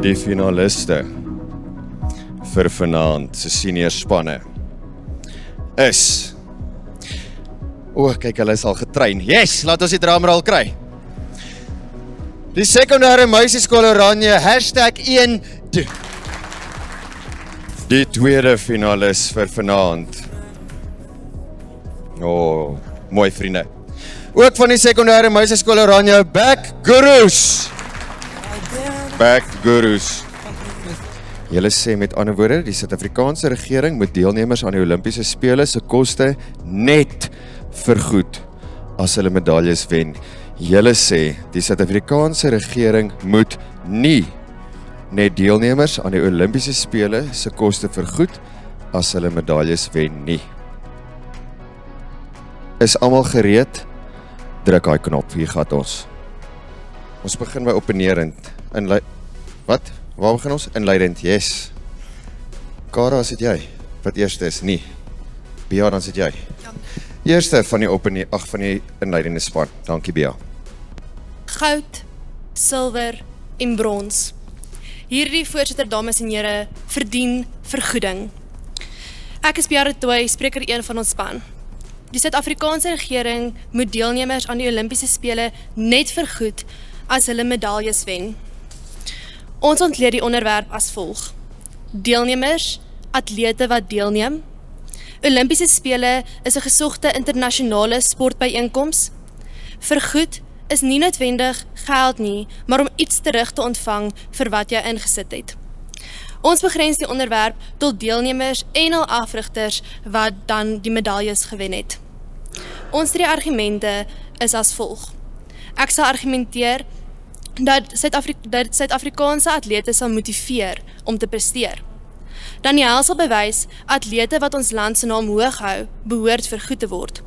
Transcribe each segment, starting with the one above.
Die finaliste vir vanaand se senior spanne is... kyk, hulle is al getrein. Yes, laat ons die drumroll kry. Die sekondêre meisieskool Oranje, #1. Die tweede finalis vir vanaand. Mooi vriende. Ook van die sekondêre meisieskool Oranje, Back Gurus. Back Gurus. Julle sê met ander woorde, die Suid-Afrikaanse regering moet deelnemers aan die Olimpiese Spele se koste net vergoed as hulle medaljes wen. Julle sê die Suid-Afrikaanse regering moet nie net deelnemers aan die Olimpiese Spele se koste vergoed as hulle medaljes wen nie. Is almal gereed? Druk daai knop, hier gaan ons. Ons begin by opponerend. Wat? Waar begin ons? Inleidend, yes. Kara, sit jy? Wat eerste is? Nie. Bia, dan sit jy. Eerste van die inleidende span. Dankie, Bia. Goud, silwer en brons. Hierdie voorsitter, dames en here, verdien vergoeding. Ek is Bia Retoy, spreker 1 van ons span. Die Suid-Afrikaanse regering moet deelnemers aan die Olimpiese Spele net vergoed as hulle medaljes wen. Ons ontleed die onderwerp as volg. Deelnemers, atlete wat deelneem. Olimpiese Spele is 'n gesogte internasionale sportbyeenkoms. Vergoed is nie noodwendig geld nie, maar om iets terug te ontvang vir wat jy ingesit het. Ons begrens die onderwerp tot deelnemers en al afrigters wat dan die medaljes gewen het. Ons 3 argumente is as volg. Ek sal argumenteer dat Suid-Afrikaanse atlete sal motiveer om te presteer. Daniel sal bewys, atlete wat ons land se naam hoog hou, behoort vergoed te word.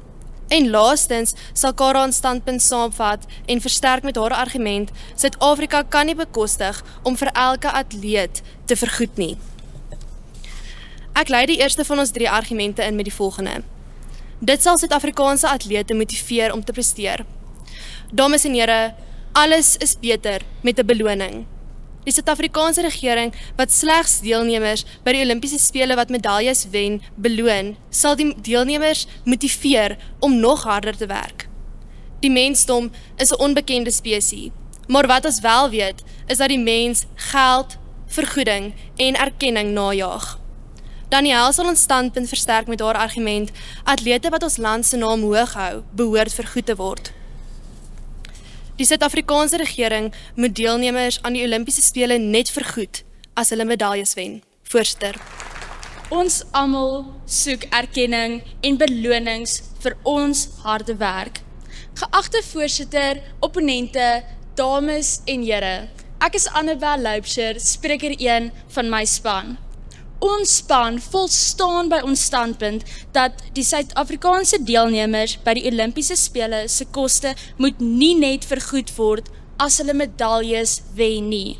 En laastens sal Kara 'n standpunt saamvat en versterk met haar argument, Suid-Afrika kan nie bekostig om vir elke atleet te vergoed nie. Ek lei die eerste van ons 3 argumente in met die volgende. Dit sal Suid-Afrikaanse atlete motiveer om te presteer. Dames en here, alles is beter met 'n beloning. Die Suid-Afrikaanse regering wat slegs deelnemers by die Olimpiese Spele wat medaljes wen, beloon, sal die deelnemers motiveer om nog harder te werk. Die mensdom is 'n onbekende spesies, maar wat ons wel weet, is dat die mens geld, vergoeding en erkenning najag. Daniel sal ons standpunt versterk met haar argument, atlete wat ons land se naam hoog hou, behoort vergoed te word. Die Suid-Afrikaanse regering moet deelnemers aan die Olimpiese Spele net vergoed as hulle medaljes wen. Voorsitter. Ons almal soek erkenning en belonings vir ons harde werk. Geagte voorsitter, opponente, dames en here, ek is Annabel Loubser, spreker 1 van my span. Ons span volstaan by ons standpunt dat die Suid-Afrikaanse deelnemers by die Olimpiese Spele se koste moet nie net vergoed word as hulle medaljes wen nie.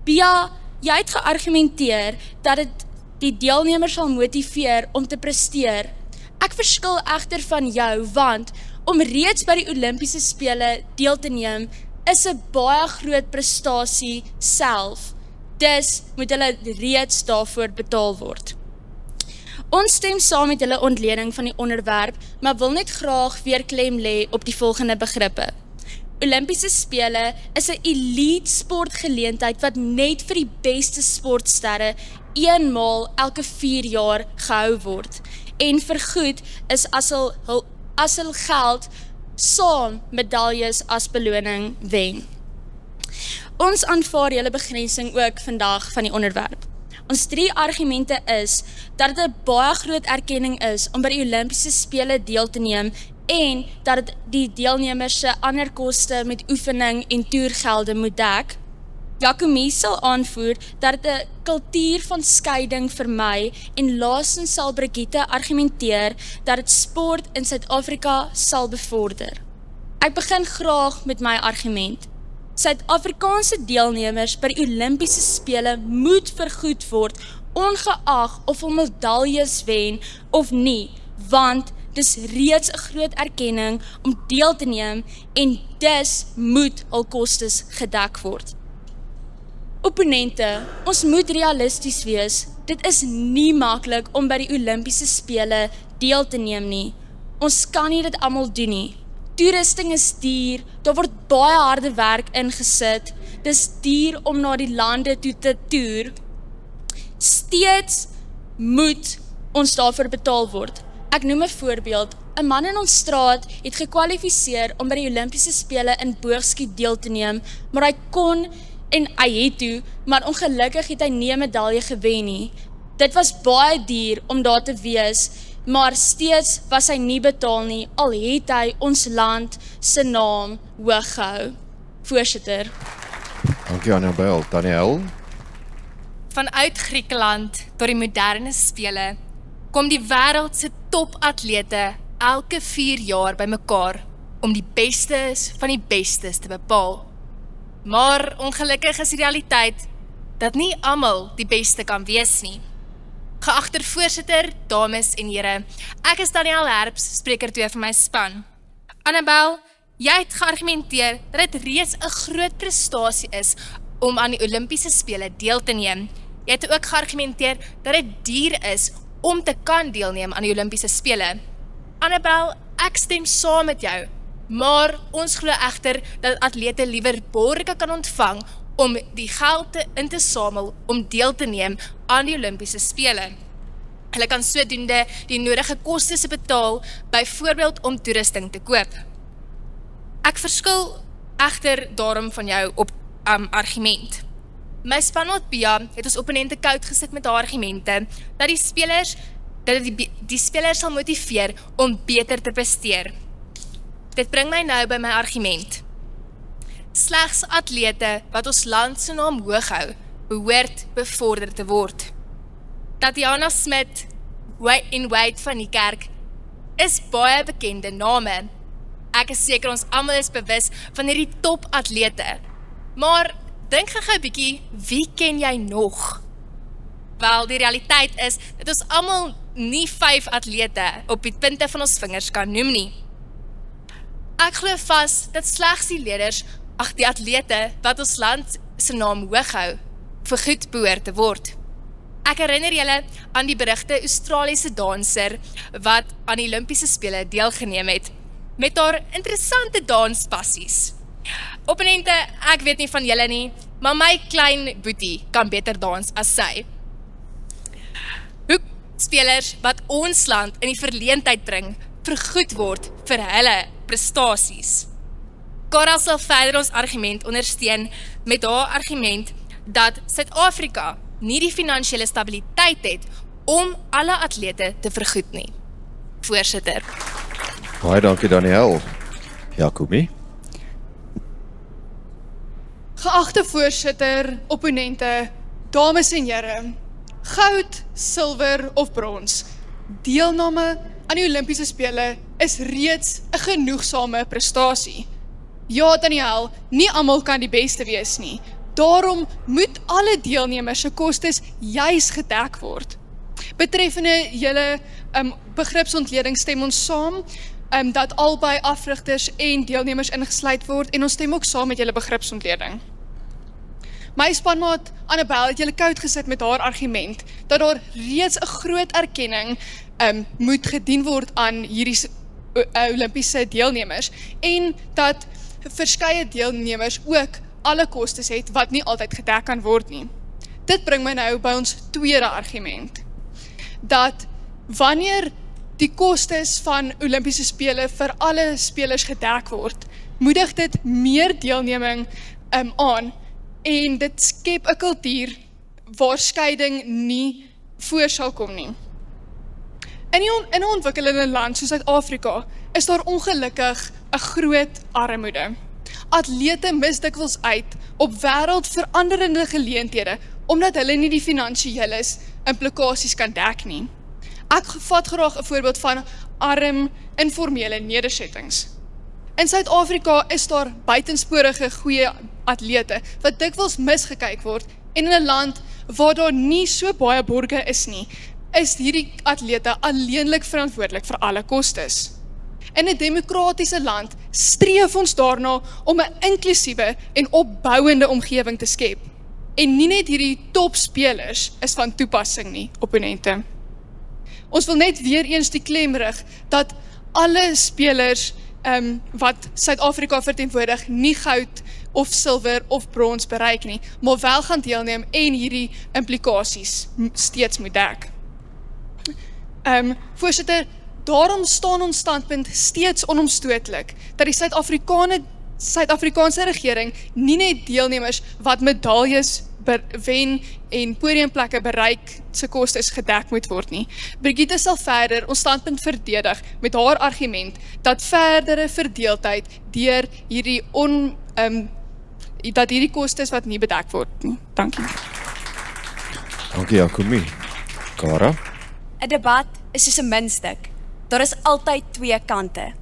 Bia, jy het geargumenteer dat dit die deelnemers sal motiveer om te presteer. Ek verskil egter van jou, want om reeds by die Olimpiese Spele deel te neem is 'n baie groot prestasie self. Dus moet hulle reeds daarvoor betaal word. Ons stem saam met hulle ontleding van die onderwerp, maar wil net graag weer klem lê op die volgende begrippe. Olimpiese Spele is 'n elite sportgeleentheid wat net vir die beste sportsterre eenmaal elke 4 jaar gehou word. En vergoed is as hul geld saam medaljes as beloning wen. Ons aanvaar julle begrensing ook vandag van die onderwerp. Ons 3 argumente is dat dit 'n baie groot erkenning is om by die Olimpiese Spele deel te neem en dat dit die deelnemers se ander koste met oefening en toergelde moet dek. Jacomie sal aanvoer dat dit 'n kultuur van skeiding vermy en laastens sal Brigitte argumenteer dat dit sport in Suid-Afrika sal bevorder. Ek begin graag met my argument. Suid-Afrikaanse deelnemers by die Olimpiese Spele moet vergoed word, ongeag of hulle medaljes wen of nie, want dis reeds 'n groot erkenning om deel te neem en dus moet hul kostes gedek word. Opponente, ons moet realisties wees. Dit is nie maklik om by die Olimpiese Spele deel te neem nie. Ons kan nie dit almal doen nie. Toerusting is duur, daar word baie harde werk ingesit, dis duur om na die lande toe te toer. Steeds moet ons daarvoor betaal word. Ek noem 'n voorbeeld. 'n Man in ons straat het gekwalifiseer om by die Olimpiese Spele in boogskiet deel te neem, maar hy kon en hy het toe, maar ongelukkig het hy nie 'n medalje gewen nie. Dit was baie duur om daar te wees, maar steeds was hy nie betaal nie, al het hy ons land se naam hoog gehou. Voorsitter. Dankie Annabel. Daniel? Vanuit Griekeland tot die moderne spele kom die wêreld se topatlete elke 4 jaar bymekaar om die bestes van die bestes te bepaal. Maar ongelukkig is die realiteit dat nie almal die beste kan wees nie. Geagte voorsitter, dames en here, ek is Daniel Herbs, spreker 2 van my span. Annabel, jy het geargumenteer dat dit reeds 'n groot prestasie is om aan die Olimpiese Spele deel te neem. Jy het ook geargumenteer dat dit duur is om te kan deelneem aan die Olimpiese Spele. Annabel, ek stem saam met jou, maar ons glo egter dat atlete liewer borge kan ontvang om die geld in te samel om deel te neem aan die Olimpiese Spele. Hulle kan sodoende die nodige kostes betaal, byvoorbeeld om toerusting te koop. Ek verskil egter daarom van jou op argument. My spanmaat Pia het ons opponente koud gesit met haar argumente dat die spelers sal motiveer om beter te presteer. Dit bring my nou by my argument. Slegs atlete wat ons land se naam hoog hou, behoort bevorder te word. Tatiana Smit en Wade van die Kerk is baie bekende name. Ek is seker ons almal is bewus van hierdie topatlete. Maar dink gou 'n bietjie, wie ken jy nog? Wel, die realiteit is dat ons almal nie 5 atlete op die punte van ons vingers kan noem nie. Ek glo vas dat slegs die atlete wat ons land se naam hoog hou, vergoed behoort te word. Ek herinner julle aan die berigte Australiese danser wat aan die Olimpiese Spele deelgeneem het, met haar interessante danspassies. Opponente, ek weet nie van julle nie, maar my klein boetie kan beter dans as sy. Hoekspelers wat ons land in die verleentheid bring, vergoed word vir hulle prestasies. Karel sal verder ons argument ondersteun met haar argument dat Suid-Afrika nie die finansiële stabiliteit het om alle atlete te vergoed nie. Voorsitter. Baie dankie Daniel. Jacobie? Geagte voorsitter, opponente, dames en here, goud, silwer of brons, deelname aan die Olimpiese Spele is reeds 'n genoegsame prestasie. Ja, Daniel, nie almal kan die beste wees nie. Daarom moet alle deelnemers se kostes juis gedek word. Betreffende julle begripsontleding stem ons saam dat albei afrigters en deelnemers ingesluit word en ons stem ook saam met julle begripsontleding. My spanmaat Annabel het julle koud gesit met haar argument dat daar reeds 'n groot erkenning moet gedien word aan hierdie Olimpiese deelnemers en dat verskeie deelnemers ook alle kostes het wat nie altyd gedek kan word nie. Dit bring my nou by ons tweede argument, dat wanneer die kostes van Olimpiese Spele vir alle spelers gedek word, moedig dit meer deelneming aan en dit skep 'n kultuur waar skeiding nie voor sal kom nie. In 'n ontwikkelende land soos Suid-Afrika is daar ongelukkig 'n groot armoede. Atlete mis dikwels uit op wêreldveranderende geleenthede omdat hulle nie die finansiële implikasies kan dek nie. Ek vat graag 'n voorbeeld van arm informele nedersettings. In Suid-Afrika is daar buitensporige goeie atlete wat dikwels misgekyk word en in 'n land waar daar nie so baie borge is nie, is hierdie atlete alleenlik verantwoordelik vir alle kostes. In 'n demokratiese land streef ons daarna om 'n inklusiewe en opbouende omgewing te skep. En nie net hierdie topspelers is van toepassing nie, opponente. Ons wil net weer eens die klem rig dat alle spelers wat Suid-Afrika verteenwoordig nie goud of silwer of brons bereik nie, maar wel gaan deelneem en hierdie implikasies steeds moet dek. Voorsitter, daarom staan ons standpunt steeds onomstootlik, dat die Suid-Afrikaanse regering nie net deelnemers wat medaljes wen en podiumplekke bereik se kostes gedek moet word nie. Brigitte sal verder ons standpunt verdedig met haar argument dat verdere verdeeldheid deur hierdie dat hierdie kostes wat nie bedek word nie. Dankie. Dankie Jacomie. Kara? 'n Debat is soos 'n muntstuk. Daar is altyd twee kante.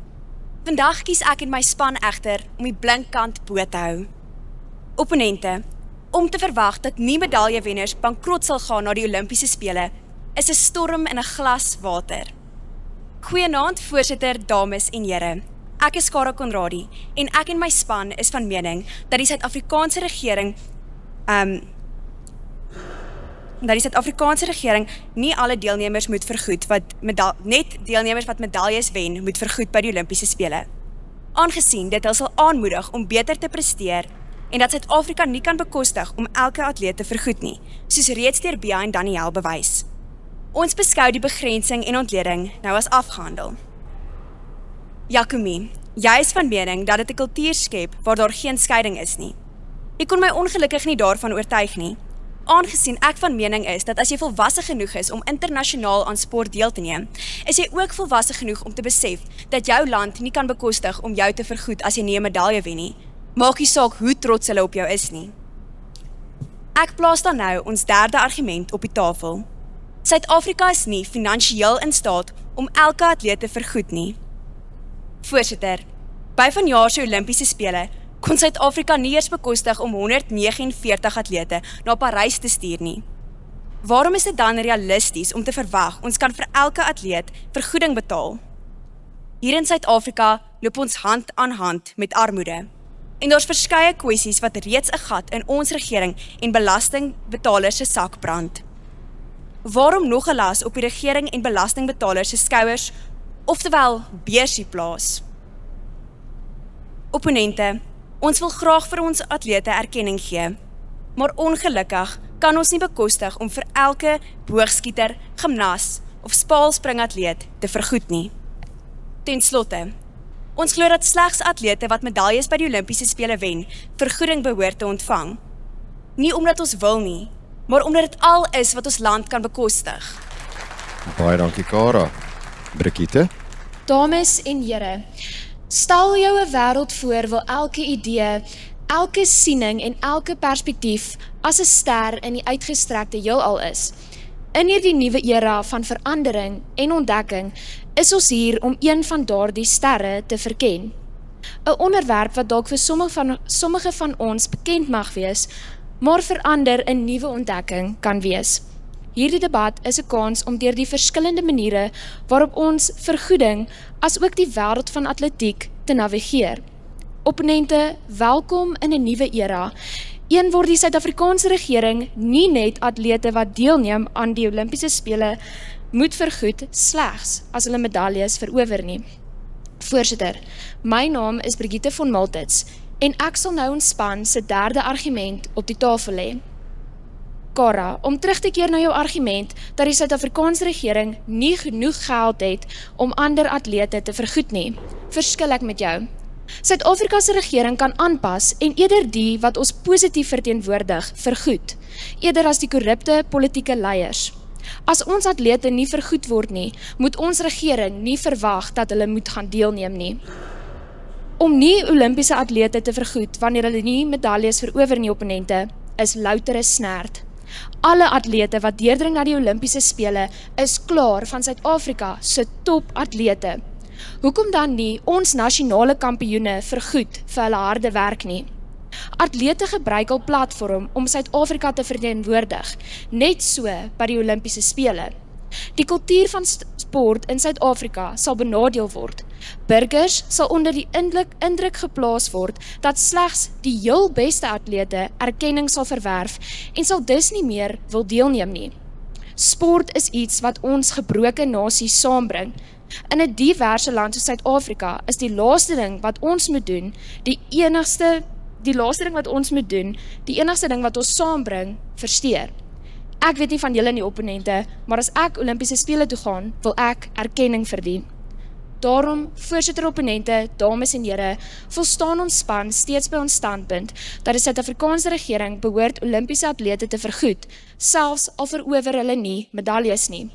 Vandag kies ek en my span egter om die blink kant bo te hou. Opponente, om te verwag dat nie medaljewenners bankrot sal gaan na die Olimpiese spele, is 'n storm in 'n glas water. Goeienaand voorsitter, dames en here. Ek is Kara Conradie en ek en my span is van mening dat die Suid-Afrikaanse regering nie alle deelnemers moet vergoed net deelnemers wat medaljes wen moet vergoed by die Olimpiese spele. Aangesien dit hulle sal aanmoedig om beter te presteer en dat Suid-Afrika nie kan bekostig om elke atleet te vergoed nie, soos reeds deur Bea en Daniel bewys. Ons beskou die begrensing en ontleding nou as afgehandel. Jacomie, jy is van mening dat dit 'n kultuur skep waar daar geen skeiding is nie. Jy kon my ongelukkig nie daarvan oortuig nie, aangesien ek van mening is dat as jy volwasse genoeg is om internasionaal aan sport deel te neem, is jy ook volwasse genoeg om te besef dat jou land nie kan bekostig om jou te vergoed as jy nie 'n medalje wen nie. Maak nie saak hoe trots hulle op jou is nie. Ek plaas dan nou ons derde argument op die tafel. Suid-Afrika is nie finansiëel in staat om elke atleet te vergoed nie. Voorsitter, by vanjaar se Olimpiese spele kon Suid-Afrika nie eers bekostig om 149 atlete na Parys te stuur nie. Waarom is dit dan realisties om te verwag ons kan vir elke atleet vergoeding betaal? Hier in Suid-Afrika loop ons hand aan hand met armoede. En daar's verskeie kwessies wat reeds 'n gat in ons regering en belastingbetalers se sak brand. Waarom nog 'n las op die regering en belastingbetalers se skouers, oftewel beursie plaas? Opponente, ons wil graag vir ons atlete erkenning gee, maar ongelukkig kan ons nie bekostig om vir elke boogskieter, gimnas of spaalspringatleet te vergoed nie. Ten slotte, ons glo dat slegs atlete wat medaljes by die Olimpiese spele wen, vergoeding behoort te ontvang. Nie omdat ons wil nie, maar omdat dit al is wat ons land kan bekostig. Baie dankie Kara. Brigitte? Dames en here, stel jou 'n wêreld voor waar elke idee, elke siening en elke perspektief as 'n ster in die uitgestrekte heelal is. In hierdie nuwe era van verandering en ontdekking is ons hier om een van daardie sterre te verken. 'n Onderwerp wat dalk vir sommige van ons bekend mag wees, maar vir ander 'n nuwe ontdekking kan wees. Hierdie debat is 'n kans om deur die verskillende maniere waarop ons vergoeding as ook die wêreld van atletiek te navigeer. Opponente, welkom in 'n nuwe era. Een waar die Suid-Afrikaanse regering nie net atlete wat deelneem aan die Olimpiese spele moet vergoed slegs as hulle medaljes verower nie. Voorsitter, my naam is Brigitte von Maltitz en ek sal nou ons span se derde argument op die tafel lê. Kara, om terug te keer na jou argument dat die Suid-Afrikaanse regering nie genoeg geld het om ander atlete te vergoed nie, verskil ek met jou. Suid-Afrika se regering kan aanpas en eerder die wat ons positief verteenwoordig vergoed, eerder as die korrupte politieke leiers. As ons atlete nie vergoed word nie, moet ons regering nie verwag dat hulle moet gaan deelneem nie. Om nie Olimpiese atlete te vergoed wanneer hulle nie medaljes verower nie, opponente, is loutere snert. Alle atlete wat deurdring na die Olimpiese spele is klaar van Suid-Afrika se top atlete. Hoekom dan nie ons nasionale kampioene vergoed vir hulle harde werk nie? Atlete gebruik al platform om Suid-Afrika te verteenwoordig, net so by die Olimpiese spele. Die kultuur van sport in Suid-Afrika sal benadeel word. Burgers sal onder die indruk geplaas word dat slegs die heel beste atlete erkenning sal verwerf en sal dus nie meer wil deelneem nie. Sport is iets wat ons gebroke nasie saambring. In 'n diverse land soos Suid-Afrika is die laaste ding wat ons moet doen, die enigste ding wat ons saambring, versteur. Ek weet nie van julle nie opponente, maar as ek Olimpiese spele toe gaan, wil ek erkenning verdien. Daarom, voorsitter opponente, dames en here, volstaan ons span steeds by ons standpunt dat die Suid-Afrikaanse regering behoort Olimpiese atlete te vergoed, selfs al verower hulle nie medaljes nie.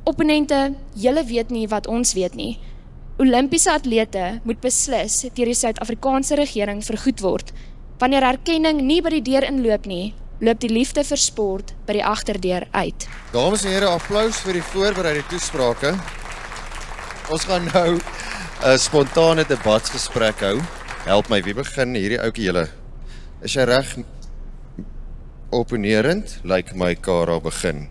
Opponente, julle weet nie wat ons weet nie. Olimpiese atlete moet beslis deur die Suid-Afrikaanse regering vergoed word. Wanneer erkenning nie by die deur inloop nie, loop die liefde vir sport by die agterdeur uit. Dames en here, applaus vir die voorbereide toesprake. Ons gaan nou 'n spontane debatsgesprek hou. Help my, wie begin? Hierdie ouetjie julle. Is jy reg opponerend? Lyk my Kara begin.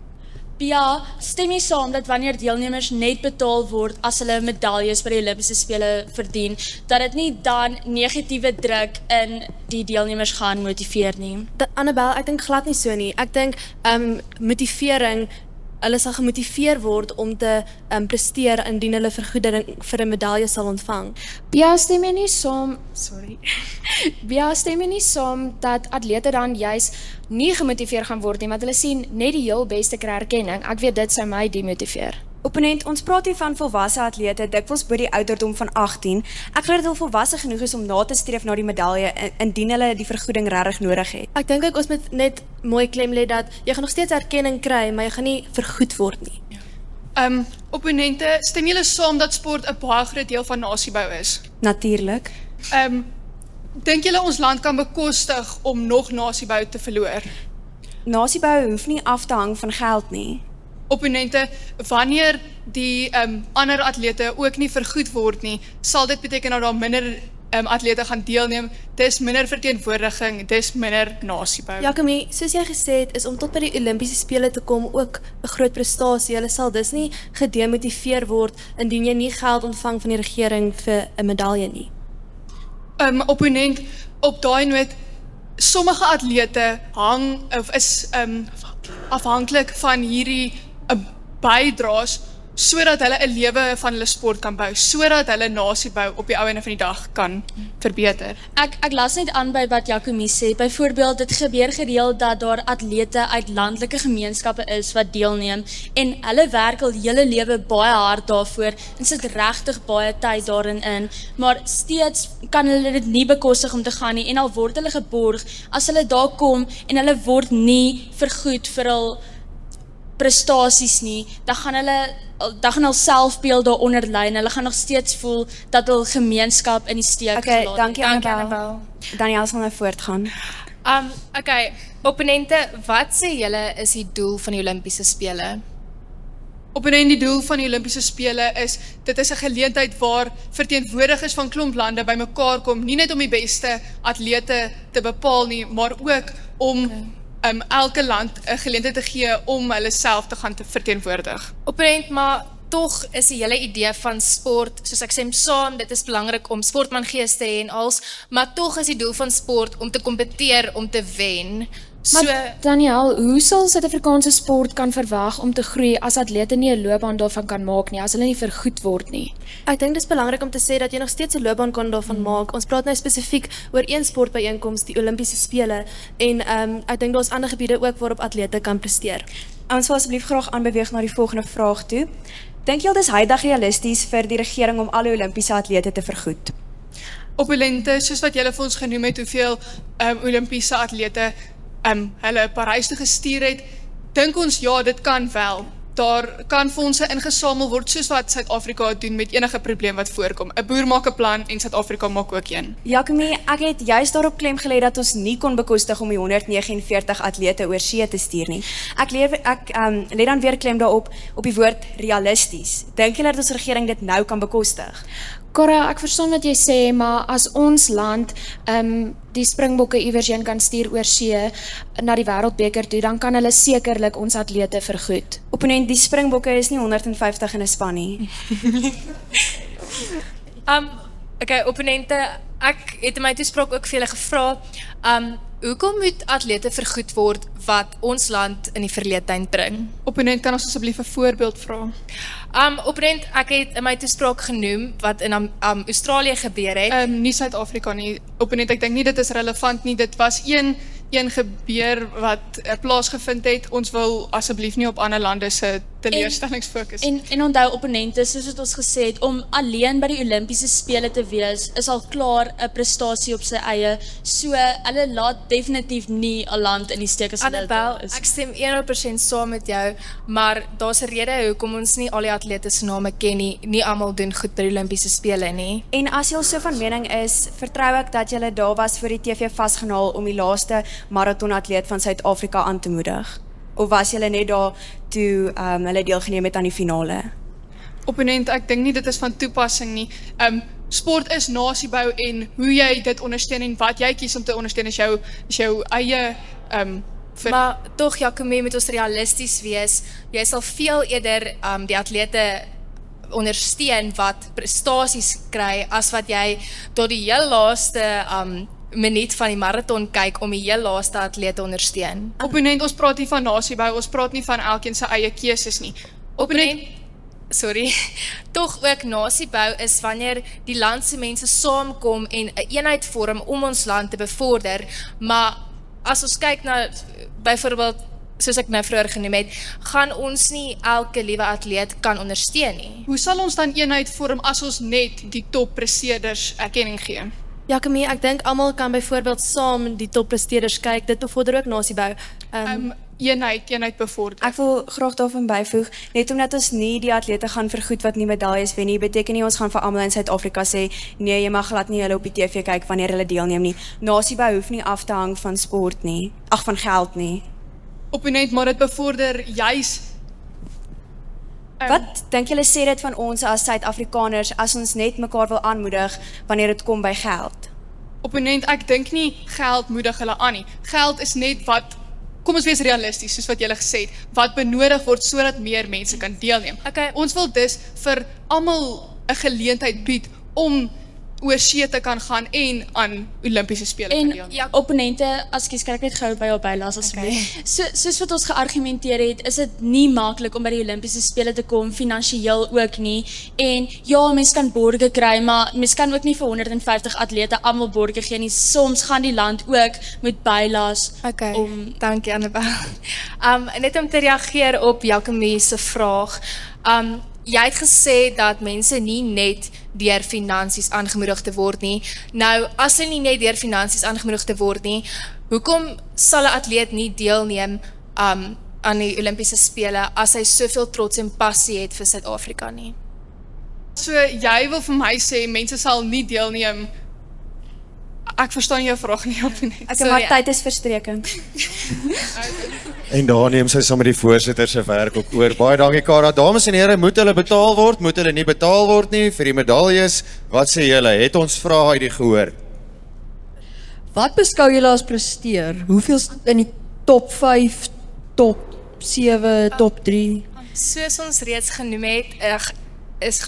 Ja, stem jy saam dat wanneer deelnemers net betaal word as hulle medaljes by die Olimpiese spele verdien, dat dit nie dan negatiewe druk in die deelnemers gaan motiveer nie? Annabel, ek dink glad nie so nie. Ek dink motivering, hulle sal gemotiveer word om te presteer indien hulle vergoeding vir 'n medalje sal ontvang. Ja, stem jy nie saam dat atlete dan juis nie gemotiveer gaan word nie, want hulle sien net die heel beste kry erkenning. Ek weet dit sou my demotiveer. Opponent, ons praat hier van volwasse atlete, dikwels bo die ouderdom van 18. Ek glo dat hulle volwasse genoeg is om na te streef na die medalje indien hulle die vergoeding regtig nodig het. Ek dink ons moet net mooi klem lê dat jy gaan nog steeds erkenning kry, maar jy gaan nie vergoed word nie. Opponente, stem julle saam dat sport 'n baie groot deel van nasiebou is? Natuurlik. Dink julle ons land kan bekostig om nog nasiebou te verloor? Nasiebou hoef nie af te hang van geld nie. Opponente, wanneer die ander atlete ook nie vergoed word nie, sal dit beteken dat daar minder atlete gaan deelneem, dis minder verteenwoordiging, dis minder nasiebou. Jacomie, soos jy gesê het, is om tot by die Olimpiese spele te kom ook 'n groot prestasie. Hulle sal dus nie gedemotiveer word indien jy nie geld ontvang van die regering vir 'n medalje nie. Opponent, op daai noot, sommige atlete hang of is afhanklik van hierdie bydraes sodat hulle 'n lewe van hulle sport kan bou, sodat hulle nasiebou op die ou einde van die dag kan verbeter. Ek las net aan by wat Jacomie sê. Byvoorbeeld, dit gebeur gereeld dat daar atlete uit landelike gemeenskappe is wat deelneem en hulle werk al hele lewe baie hard daarvoor en sit regtig baie tyd daarin in, maar steeds kan hulle dit nie bekostig om te gaan nie en al word hulle geborg as hulle daar kom en hulle word nie vergoed vir hul prestasies nie, dan gaan hulle selfbeeld daaronder lê en hulle gaan nog steeds voel dat hul gemeenskap in die steek gelaat het. Dankie Annabel. Daniel sal nou voortgaan. Okay, opponente, wat sê julle is die doel van die Olimpiese spele? Opponent, die doel van die Olimpiese spele is, dit is 'n geleentheid waar verteenwoordigers van klomp lande bymekaar kom, nie net om die beste atlete te bepaal nie, maar ook om elke land 'n geleentheid te gee om hulle self te gaan te verteenwoordig. Opponent, maar tog is die hele idee van sport, soos ek sê saam, dit is belangrik om sportmangees te hê en als, maar tog is die doel van sport om te kompeteer, om te wen. Maar Daniel, hoe sal Suid-Afrikaanse sport kan verwag om te groei as atlete nie 'n loopbaan daarvan kan maak nie, as hulle nie vergoed word nie? Ek dink dit is belangrik om te sê dat jy nog steeds 'n loopbaan kan daarvan maak. Ons praat nou spesifiek oor een sportbyeenkoms, die Olimpiese spele, en ek dink daar's ander gebiede ook waarop atlete kan presteer. Ons sal asseblief graag aanbeweeg na die volgende vraag toe. Dink jy dis huidig realisties vir die regering om alle Olimpiese atlete te vergoed? Opponente, soos wat julle vir ons genoem het, hoeveel Olimpiese atlete hulle Parys toe gestuur het, dink ons ja, dit kan wel. Daar kan fondse ingesamel word soos wat Suid-Afrika doen met enige probleem wat voorkom. 'n Boer maak 'n plan en Suid-Afrika maak ook een. Jacomie, ek het juist daarop klem gelê dat ons nie kon bekostig om die 149 atlete oor see te stuur nie. Ek lê dan weer klem daarop op die woord realisties. Dink julle dat ons regering dit nou kan bekostig? Cora, ek verstaan wat jy sê, maar as ons land die Springbokke iewersheen kan stuur oor see na die wêreldbeker toe, dan kan hulle sekerlik ons atlete vergoed. Opponent, die Springbokke is nie 150 in 'n span nie. Okay, opponente, ek het in my toespraak ook vir julle gevra, hoekom moet atlete vergoed word wat ons land in die verleedheid bring? Opponent, kan ons asseblief 'n voorbeeld vra? Opponent, ek het in my toespraak genoem wat in Australië gebeur het. Nie Suid-Afrika nie. Opponent, ek dink nie dit is relevant nie. Dit was een gebeur wat plaasgevind het. Ons wil asseblief nie op ander lande se teleurstellings fokus. En onthou opponente, soos wat ons gesê het, om alleen by die Olimpiese spele te wees, is al klaar 'n prestasie op sy eie. So, hulle laat definitief nie 'n land in die steek as hulle Annabel, ek stem 100% saam met jou, maar daar's 'n rede hoekom ons nie al die atlete se name ken nie. Nie almal doen goed by die Olimpiese spele nie. En as jy so van mening is, vertrou ek dat jy daar was vir die TV vasgenaal om die laaste marathonatleet van Suid-Afrika aan te moedig. Of was julle net daar toe hulle deelgeneem het aan die finale? Opponent, ek dink nie dit is van toepassing nie. Sport is nasiebou en hoe jy dit ondersteun en wat jy kies om te ondersteun is jou eie Maar tog, Jacomie, moet ons realisties wees. Jy sal veel eerder die atlete ondersteun wat prestasies kry as wat jy tot die heel laaste minuut van die marathon kyk om die heel laaste atleet te ondersteun. Opponent, ons praat nie van nasiebou, ons praat nie van elkeen se eie keuses nie. Opponent, tog ook nasiebou is wanneer die landse mense saamkom en 'n eenheid vorm om ons land te bevorder, maar as ons kyk na byvoorbeeld, soos ek nou vroeër genoem het, gaan ons nie elke liewe atleet kan ondersteun nie. Hoe sal ons dan eenheid vorm as ons net die toppresteerders erkenning gee? Jacomie, ek dink almal kan byvoorbeeld saam die toppresteerders kyk, dit bevorder ook nasiebou. Eenheid bevorder. Ek wil graag daarvan byvoeg, net omdat ons nie die atlete gaan vergoed wat nie medaljes wen nie, beteken nie ons gaan vir almal in Suid-Afrika sê, nee, jy mag glad nie hulle op die TV kyk wanneer hulle deelneem nie. Nasiebou hoef nie af te hang van sport nie, van geld nie. Opponent, maar dit bevorder juis. Wat dink julle sê dit van ons as Suid-Afrikaners as ons net mekaar wil aanmoedig wanneer dit kom by geld? Opponent, ek dink nie geld moedig hulle aan nie. Geld is net wat, kom ons wees realisties, soos wat julle gesê het, wat benodig word sodat meer mense kan deelneem. Okay. Ons wil dus vir almal 'n geleentheid bied om oor see te kan gaan en aan Olimpiese spele kan deelneem. En opponente, askies, kan ek net gou by jou bylas asseblief. Soos wat ons geargumenteer het, is dit nie maklik om by die Olimpiese spele te kom, finansiëel ook nie. En ja, mens kan borge kry, maar mens kan ook nie vir 150 atlete almal borge gee nie. Soms gaan die land ook met bylas. Okay, dankie Annabel. Net om te reageer op Jacomie se vraag. Jy het gesê dat mense nie net deur finansies aangemoedig te word nie. Nou, as hulle nie net deur finansies aangemoedig te word nie, hoekom sal 'n atleet nie deelneem aan die Olimpiese spele as hy soveel trots en passie het vir Suid-Afrika nie? So, jy wil vir my sê, mense sal nie deelneem. Ek verstaan jou vraag nie, opponent. Maar tyd is verstrekend. En daar neem sy saam met die voorsitter se werk ook oor. Baie dankie Kara. Dames en here, moet hulle betaal word? Moet hulle nie betaal word nie vir die medaljes? Wat sê julle? Het ons vrae uit die gehoor? Wat beskou julle as presteer? Hoeveel in die top 5, top 7, top 3? Soos ons reeds genoem het,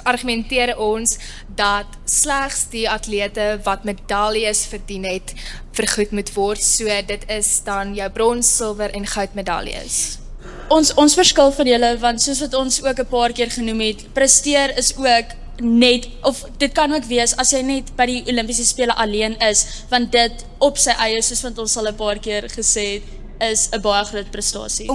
argumenteer ons dat slegs die atlete wat medaljes verdien het, vergoed moet word. So dit is dan jou brons, silwer en goud medaljes. Ons verskil van julle, want soos wat ons ook 'n paar keer genoem het, presteer is ook net, of dit kan ook wees as jy net by die Olimpiese spele alleen is, want dit op sy eie, soos wat ons al 'n paar keer gesê het, is 'n baie groot prestasie.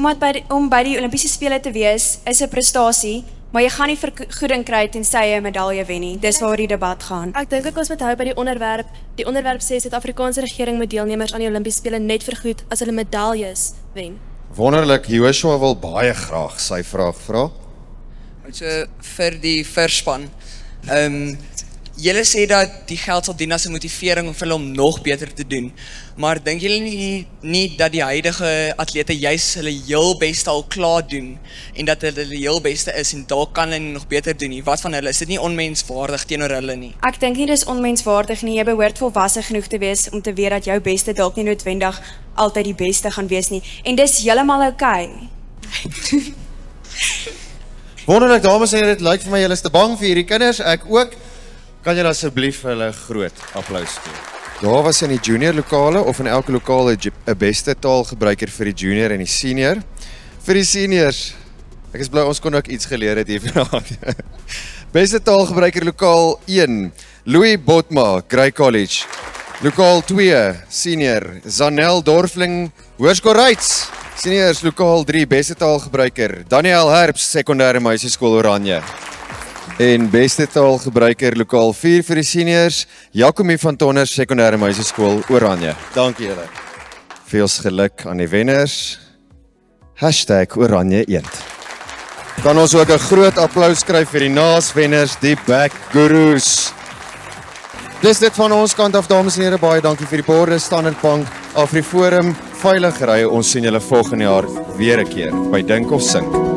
Om by die Olimpiese spele te wees is 'n prestasie, maar jy gaan nie vergoeding kry tensy jy 'n medalje wen nie. Dis waar die debat gaan. Ek dink ek ons moet hou by die onderwerp. Die onderwerp sê Suid-Afrikaanse regering moet deelnemers aan die Olimpiese spele net vergoed as hulle medaljes wen. Wonderlik, Joshua wil baie graag sy vraag vra. So vir die verspan. Julle sê dat die geld sal dien as 'n motivering vir hulle om nog beter te doen. Maar dink julle nie dat die huidige atlete juis hulle heel beste al klaar doen en dat hulle die heel beste is en dalk kan hulle nog beter doen nie? Wat van hulle? Is dit nie onmenswaardig teenoor hulle nie? Ek dink nie dis onmenswaardig nie. Jy behoort volwasse genoeg te wees om te weet dat jou beste dalk nie noodwendig altyd die beste gaan wees nie. En dis heeltemal oukei. Wonderlik, dames en here, dit lyk vir my julle is te bang vir hierdie kinders, ek ook. Kan julle asseblief vir hulle groot applaus gee? Daar was in die junior lokale of in elke lokaal 'n beste taalgebruiker vir die junior en die senior. Vir die seniors, ek is bly ons kon ook iets geleer het hier vanaand. Beste taalgebruiker lokaal 1, Louis Botma, Grey College. Lokaal 2, senior, Zanel Dorfling, Hoërskool Reits. Seniors, lokaal 3, beste taalgebruiker, Daniel Herbst, sekondêre meisieskool Oranje. En beste taalgebruiker, lokaal 4 vir die seniors, Jacomie van Tonners, sekondêre meisieskool Oranje. Dankie julle. Veel geluk aan die wenners. #Oranje eend. Dan ons ook 'n groot applous skryf vir die naaswenners, die Back Gurus. Dis dit van ons kant af, dames en here, baie dankie vir die borde, Standard Bank, AfriForum, veilig ry. Ons sien julle volgende jaar weer 'n keer by Dink of Sink.